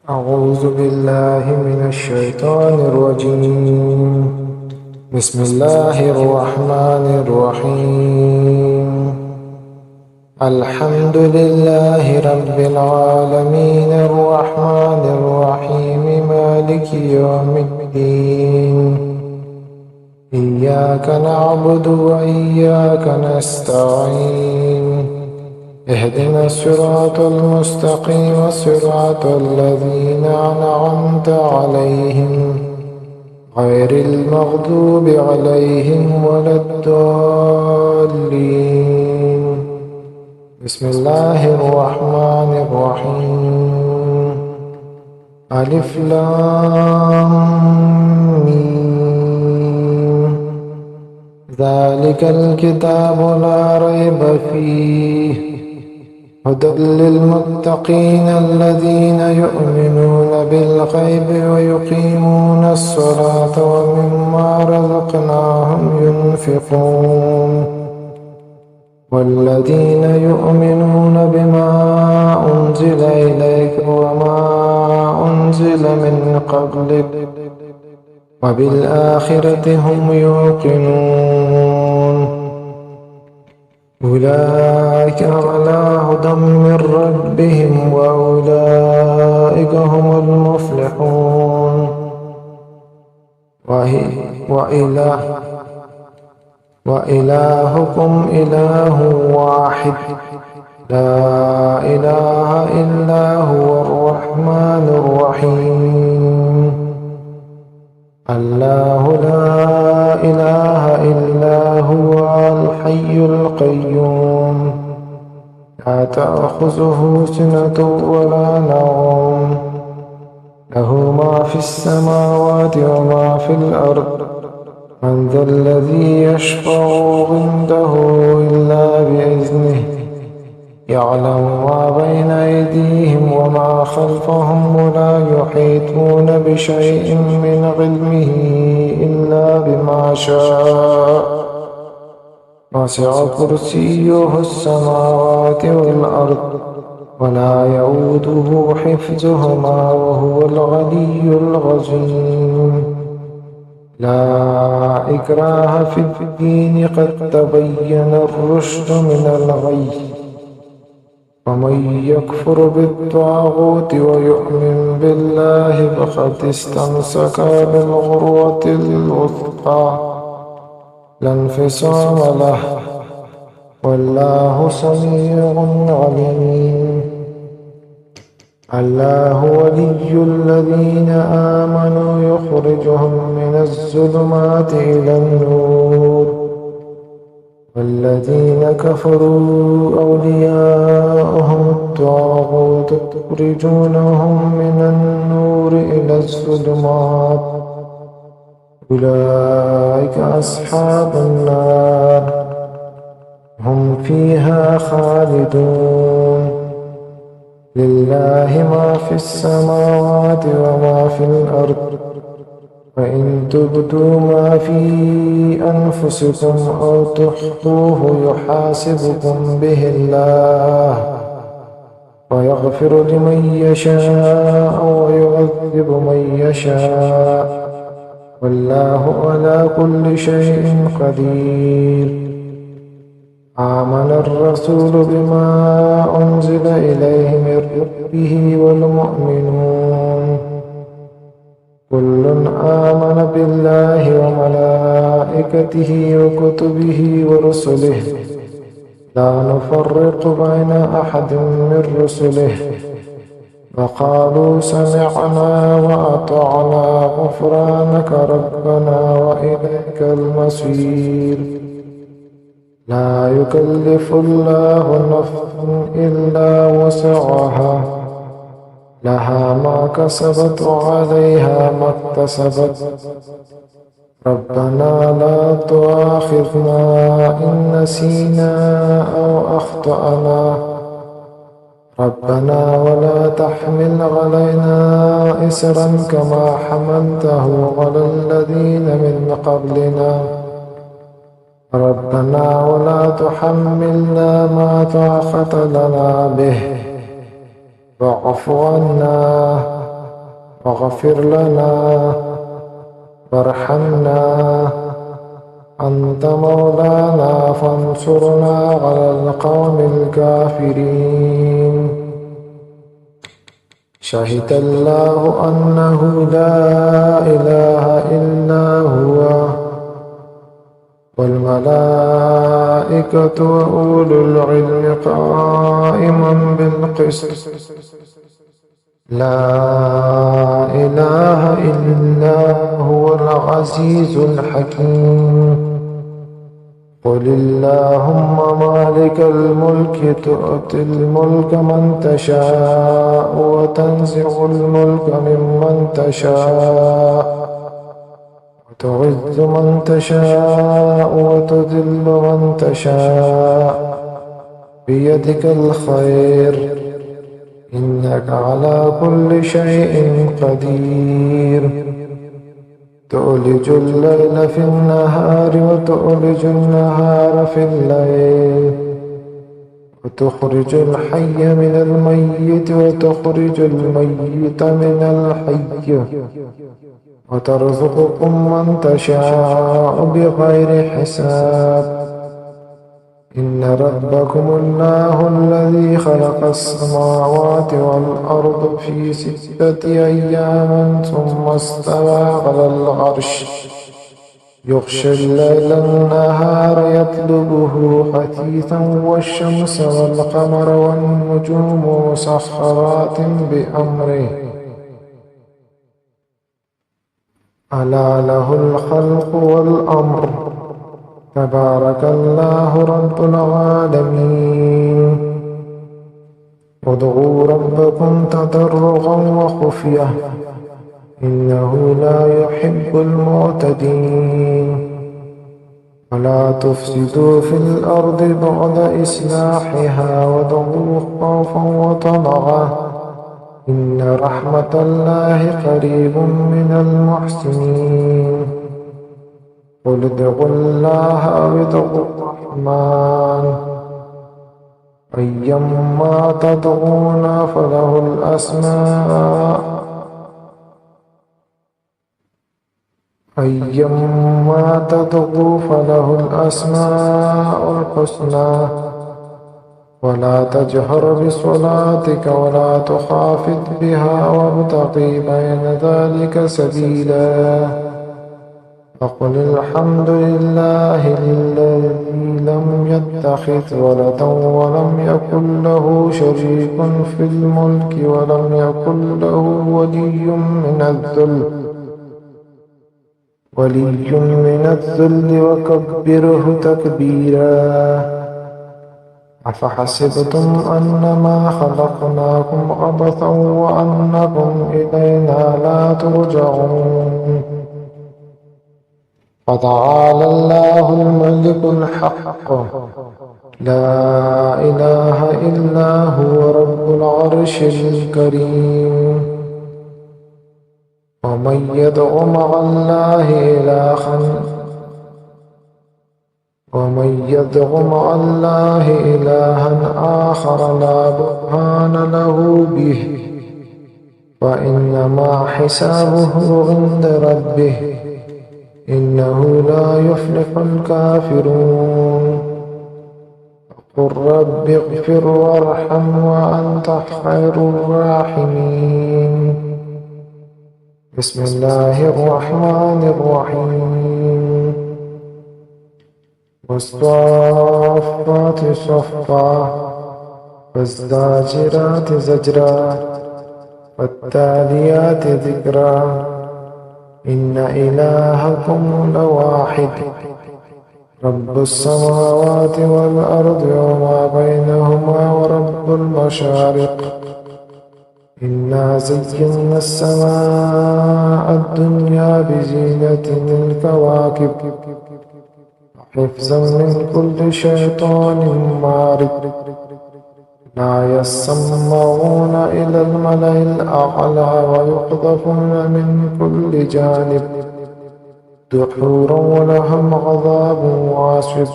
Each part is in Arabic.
أعوذ بالله من الشيطان الرجيم. بسم الله الرحمن الرحيم. الحمد لله رب العالمين الرحمن الرحيم مالك يوم الدين. إياك نعبد وإياك نستعين. اهدنا الصراط المستقيم صراط الذين أنعمت عليهم غير المغضوب عليهم ولا الضالين. بسم الله الرحمن الرحيم. ألف لام ميم. ذلك الكتاب لا ريب فيه هدى للمتقين الذين يؤمنون بالغيب ويقيمون الصلاة ومما رزقناهم ينفقون والذين يؤمنون بما أنزل إليك وما أنزل من قبلك وبالآخرة هم يوقنون. أولئك على هدى من ربهم وأولئك هم المفلحون. وإلهكم إله واحد لا إله إلا هو الرحمن الرحيم. الله لا إله إلا هو الحي القيوم لا تأخذه سنة ولا نوم له ما في السماوات وما في الأرض من ذا الذي يشفع عنده إلا بإذنه يعلم ما بين أيديهم وما خلفهم ولا يحيطون بشيء من علمه إلا بما شاء وسع كرسيه السماوات والأرض ولا يئوده حفظهما وهو العلي العظيم. لا إكراه في الدين قد تبين الرشد من الغي ومن يكفر بالطاغوت ويؤمن بالله فقد استمسك بالعروة الوثقى لا انفصام له والله سميع عليم. الله ولي الذين آمنوا يخرجهم من الظلمات إلى النور والذين كفروا أولياؤهم الطاغوت يخرجونهم من النور إلى الظلمات أولئك أصحاب النار هم فيها خالدون. لله ما في السماوات وما في الأرض وإن تبدوا ما في أنفسكم أو تخفوه يحاسبكم به الله ويغفر لمن يشاء ويعذب من يشاء والله على كل شيء قدير. آمن الرسول بما أنزل إليه من ربه والمؤمنون كل آمن بالله وملائكته وكتبه ورسله لا نفرق بين أحد من رسله وقالوا سمعنا وأطعنا غفرانك ربنا وإليك المصير. لا يكلف الله نفسا إلا وسعها لها ما كسبت وعليها ما اكتسبت ربنا لا تؤاخذنا إن نسينا أو أخطأنا ربنا ولا تحمل علينا إصرا كما حملته على الذين من قبلنا ربنا ولا تحملنا ما طاقة لنا به واعف عنا فاغفر لنا وارحمنا أنت مولانا فانصرنا على القوم الكافرين. شهد الله أنه لا إله إلا هو والملائكة وأولو العلم قائما بالقسط. لا إله إلا هو العزيز الحكيم. قل اللهم مالك الملك تؤتي الملك من تشاء وتنزع الملك ممن تشاء وتعز من تشاء وتذل من تشاء بيدك الخير إنك على كل شيء قدير. تؤلج الليل في النهار وتؤلج النهار في الليل وتخرج الحي من الميت وتخرج الميت من الحي وترزقكم من تشاء بغير حساب. إن ربكم الله الذي خلق السماوات والأرض في 6 أيام ثم استوى على العرش يغشي الليل النهار يطلبه حثيثا والشمس والقمر والنجوم مسخرات بأمره ألا له الخلق والأمر تبارك الله رب العالمين. ادعوا ربكم تضرعا وخفية إنه لا يحب المعتدين. ولا تفسدوا في الأرض بعد إصلاحها وادعوه خوفا وطمعا إن رحمة الله قريب من المحسنين. قل ادعوا الله أو ادعوا الرحمن أيما تدعون فله الأسماء الحسنى. ولا تجهر بصلاتك ولا تخافت بها وابتغ بين ذلك سبيلا. فقل الحمد لله الذي لم يتخذ ولدا ولم يكن له شريك في الملك ولم يكن له ولي من الذل وكبره تكبيرا. أفحسبتم أنما خلقناكم عبثا وأنكم إلينا لا ترجعون. فتعالى الله الملك الحق لا إله إلا هو رب العرش الكريم. ومن يدع مع الله إلها آخر لا برهان له به فإنما حسابه عند ربه إنه لا يفلح الكافرون. قل رب اغفر وارحم وأنت خير الراحمين. بسم الله الرحمن الرحيم. والصافات صفا والزاجرات زجرا والتاليات ذكرا إن إلهكم لواحد رب السماوات والأرض وما بينهما ورب المشارق. إنا زينا السماء الدنيا بزينة الكواكب حفظا من كل شيطان مارد. لا يسمعون إلى الملأ الأعلى ويقذفون من كل جانب دحورا ولهم عذاب واصب.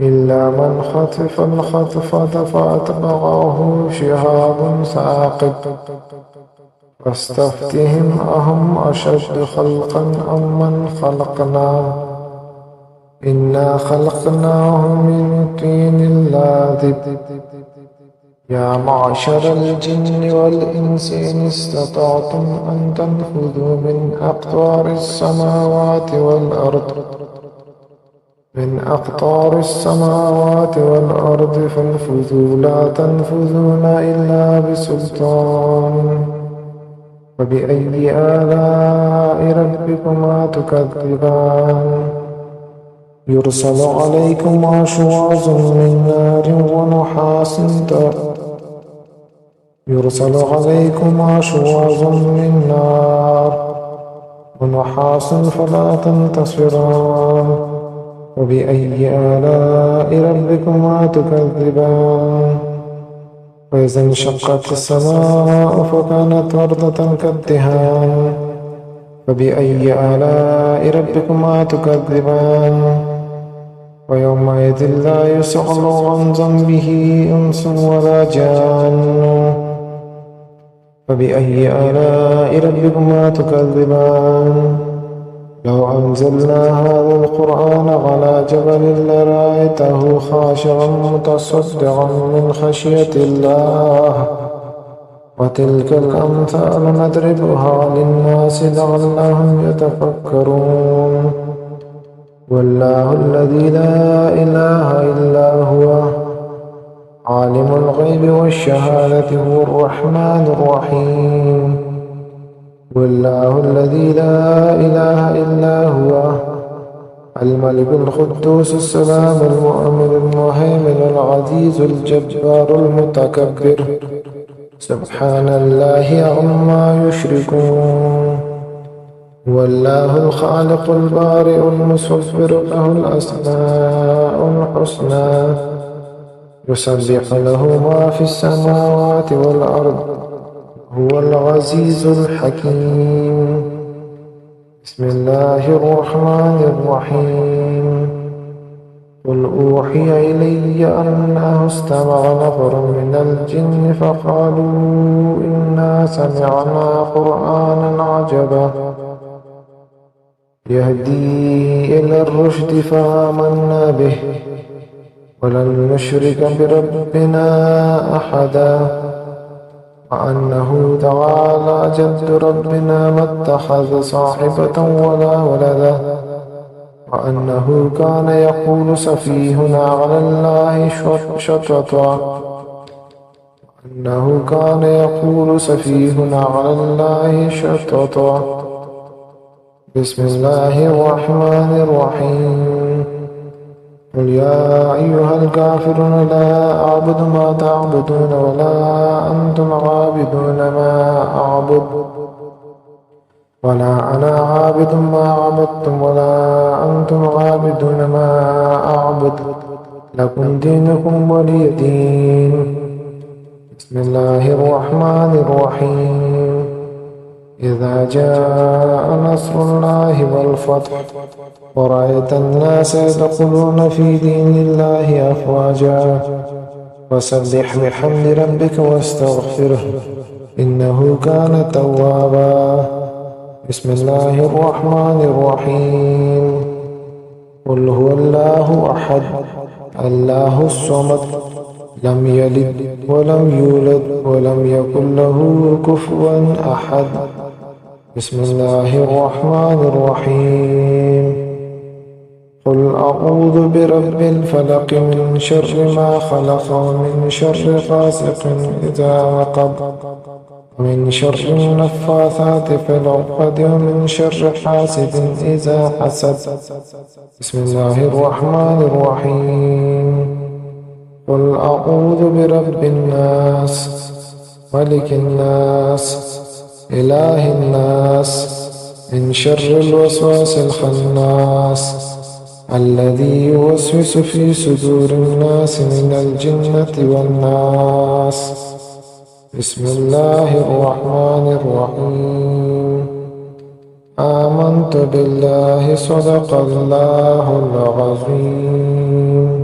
إلا من خطف الخطفة فأتبعه شهاب ثاقب فاستفتهم أهم أشد خلقا أم من خلقنا إنا خلقناهم من طين لازب يا معشر الجن والإنس إن استطعتم أن تنفذوا من أقطار السماوات والأرض فانفذوا لا تنفذون إلا بسلطان فبأي آلاء ربكما تكذبان يرسل عليكما شواظ من نار ونحاس فلا تنتصران وبأي آلاء ربكما تكذبان وإذا انشقت السماء فكانت وردة كالدهان فبأي آلاء ربكما تكذبان ويومئذ لا يسأل عن ذنبه إنس ولا جان فبأي آلاء ربكما تكذبان لو أنزلنا هذا القرآن على جبل لرأيته خاشعا متصدعا من خشية الله وتلك الأمثال نضربها للناس لعلهم يتفكرون والله الذي لا إله إلا هو عالم الغيب والشهادة هو الرحمن الرحيم والله الذي لا إله إلا هو الملك القدوس السلام المؤمن المهيمن العزيز الجبار المتكبر سبحان الله عما يشركون والله الخالق البارئ المصور له الأسماء الحسنى يسبح له ما في السماوات والأرض هو العزيز الحكيم بسم الله الرحمن الرحيم قل أوحي إلي أنه استمع نفر من الجن فقالوا إنا سمعنا قرآنا عجبا يهدي إلى الرشد فآمنا به ولن نشرك بربنا أحدا وأنه تعالى جد ربنا ما اتخذ صاحبة ولا ولدا وأنه كان يقول سفيهنا على الله شططا بسم الله الرحمن الرحيم قل يا أيها الكافرون لا أعبد ما تعبدون ولا أنتم عابدون ما أعبد ولا أنا عابد ما عبدتم ولا أنتم عابدون ما أعبد لكم دينكم ولي دين بسم الله الرحمن الرحيم إذا جاء نصر الله والفتح ورأيت الناس يدخلون في دين الله أفواجا فسبح بحمد ربك واستغفره إنه كان توابا بسم الله الرحمن الرحيم قل هو الله أحد الله الصمد لم يلد ولم يولد ولم يكن له كفوا أحد بسم الله الرحمن الرحيم قل أعوذ برب الفلق من شر ما خلق ومن شر غاسق إذا وقب ومن شر النفاثات في العقد ومن شر حاسد إذا حسد بسم الله الرحمن الرحيم قل أعوذ برب الناس ملك الناس إله الناس من شر الوسواس الخناس الذي يوسوس في صدور الناس من الجنة والناس بسم الله الرحمن الرحيم آمنت بالله صدق الله العظيم.